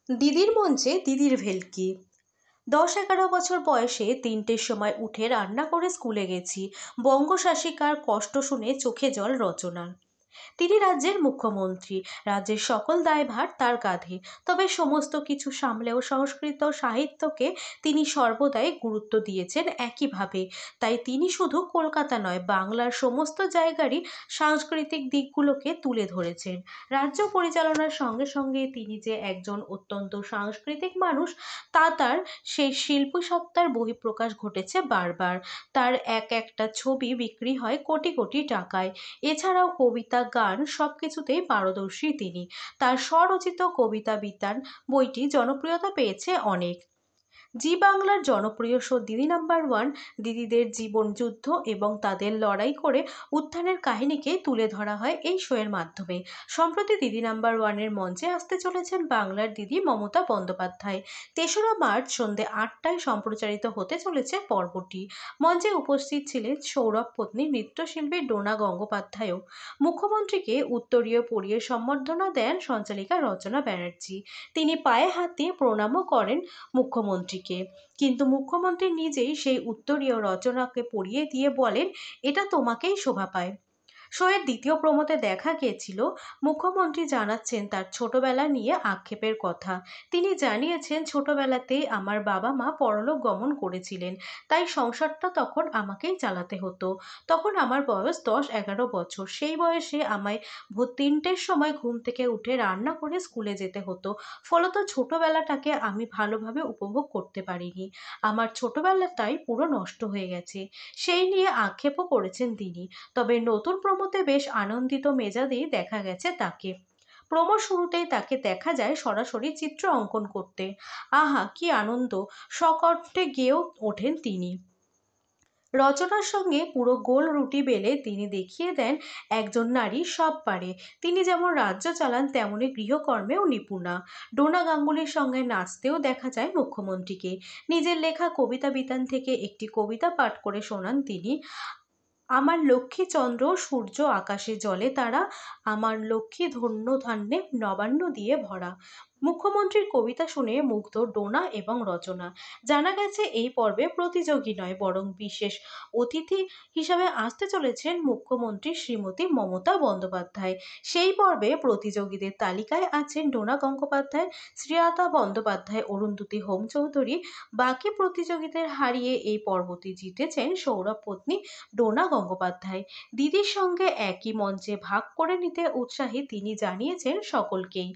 দিদির মঞ্চে দিদির ভেলকি। 10-11 বছর বয়সে 3টের সময় উঠে রান্না করে স্কুলে গেছি। বঙ্গশাসিকার কষ্ট শুনে চোখে জল রচনার। তিনি রাজ্যের মুখ্যমন্ত্রী, রাজ্যের সকল দায়ভার তার কাঁধে। তবে সমস্ত কিছু সামলেও সংস্কৃত সাহিত্যকে তিনি সর্বদাই গুরুত্ব দিয়েছেন একইভাবে। তাই তিনি শুধু কলকাতা নয়, বাংলার সমস্ত জায়গারই সাংস্কৃতিক দিকগুলোকে তুলে ধরেছেন। রাজ্য পরিচালনার সঙ্গে সঙ্গে তিনি যে একজন অত্যন্ত সাংস্কৃতিক মানুষ, তা তার সেই শিল্পী সত্তার বহিঃপ্রকাশ ঘটেছে বারবার। তার এক একটা ছবি বিক্রি হয় কোটি কোটি টাকায়। এছাড়াও কবিতা, গান সবকিছুতেই পারদর্শী তিনি। তার স্বরচিত কবিতা বিতান বইটি জনপ্রিয়তা পেয়েছে অনেক। জি বাংলার জনপ্রিয় শো দিদি নাম্বার ওয়ান দিদিদের জীবন যুদ্ধ এবং তাদের লড়াই করে উত্থানের কাহিনীকে তুলে ধরা হয় এই শোয়ের মাধ্যমে। সম্প্রতি দিদি নাম্বার ওয়ানের মঞ্চে আসতে চলেছেন বাংলার দিদি মমতা বন্দ্যোপাধ্যায়। 3রা মার্চ সন্ধে 8টায় সম্প্রচারিত হতে চলেছে পর্বটি। মঞ্চে উপস্থিত ছিলেন সৌরভ পত্নী নৃত্যশিল্পী ডোনা গঙ্গোপাধ্যায়ও। মুখ্যমন্ত্রীকে উত্তরীয় পরিয়ে সম্বর্ধনা দেন সঞ্চালিকা রচনা ব্যানার্জি। তিনি পায়ে হাত দিয়ে প্রণামও করেন মুখ্যমন্ত্রীকে। কিন্তু মুখ্যমন্ত্রী নিজেই সেই উত্তরীয় রচনাকে পড়িয়ে দিয়ে বলেন, এটা তোমাকেই শোভা পায়। শোয়ের দ্বিতীয় প্রমোতে দেখা গিয়েছিল মুখ্যমন্ত্রী জানাচ্ছেন তার ছোটবেলা নিয়ে আক্ষেপের কথা। তিনি জানিয়েছেন, ছোটবেলাতেই আমার বাবা মা পরলোক গমন করেছিলেন, তাই সংসারটা তখন আমাকেই চালাতে হতো। তখন আমার বয়স 10-11 বছর। সেই বয়সে আমায় ভোর 3টের সময় ঘুম থেকে উঠে রান্না করে স্কুলে যেতে হতো। ফলত ছোটবেলাটাকে আমি ভালোভাবে উপভোগ করতে পারিনি। আমার ছোটবেলাটাই পুরো নষ্ট হয়ে গেছে। সেই নিয়ে আক্ষেপও করেছেন তিনি। তবে নতুন প্রোমোতে বেশ আনন্দিত মেজাজেই দেখা গেছে তাকে। প্রোমো শুরুতেই তাকে দেখা যায় সরাসরি চিত্র অঙ্কন করতে। আহা কি আনন্দ! সকণ্ঠে গেয়েও ওঠেন তিনি। রচনার সঙ্গে পুরো গোল রুটি বেলে তিনি দেখিয়ে দেন একজন নারী সব পারে। তিনি যেমন রাজ্য চালান, তেমনি গৃহকর্মেও নিপুণা। ডোনা গাঙ্গুলির সঙ্গে নাচতেও দেখা যায় মুখ্যমন্ত্রীকে। নিজের লেখা কবিতা বিতান থেকে একটি কবিতা পাঠ করে শোনান তিনি। আমার লক্ষ্মী চন্দ্র সূর্য আকাশে জলে তারা, আমার লক্ষ্মী ধন্য ধান্যে নবান্ন দিয়ে ভরা। মুখ্যমন্ত্রীর কবিতা শুনে মুগ্ধ ডোনা এবং রচনা। জানা গেছে এই পর্বে প্রতিযোগী নয়, বরং বিশেষ অতিথি হিসাবে আসতে চলেছেন মুখ্যমন্ত্রী শ্রীমতী মমতা বন্দ্যোপাধ্যায়। সেই পর্বে প্রতিযোগীদের তালিকায় আছেন ডোনা গঙ্গোপাধ্যায়, শ্রীয়াতা বন্দ্যোপাধ্যায়, অরুন্ধতী হোম চৌধুরী। বাকি প্রতিযোগীদের হারিয়ে এই পর্বটি জিতেছেন সৌরভ পত্নী ডোনা গঙ্গোপাধ্যায়। দিদির সঙ্গে একই মঞ্চে ভাগ করে নিতে উৎসাহী তিনি জানিয়েছেন সকলকেই।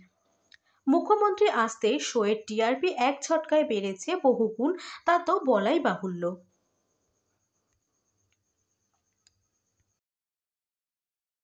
মুখ্যমন্ত্রী আসতে শোয়ের টিআরপি এক ঝটকায় বেড়েছে বহুগুণ, তা তো বলাই বাহুল্য।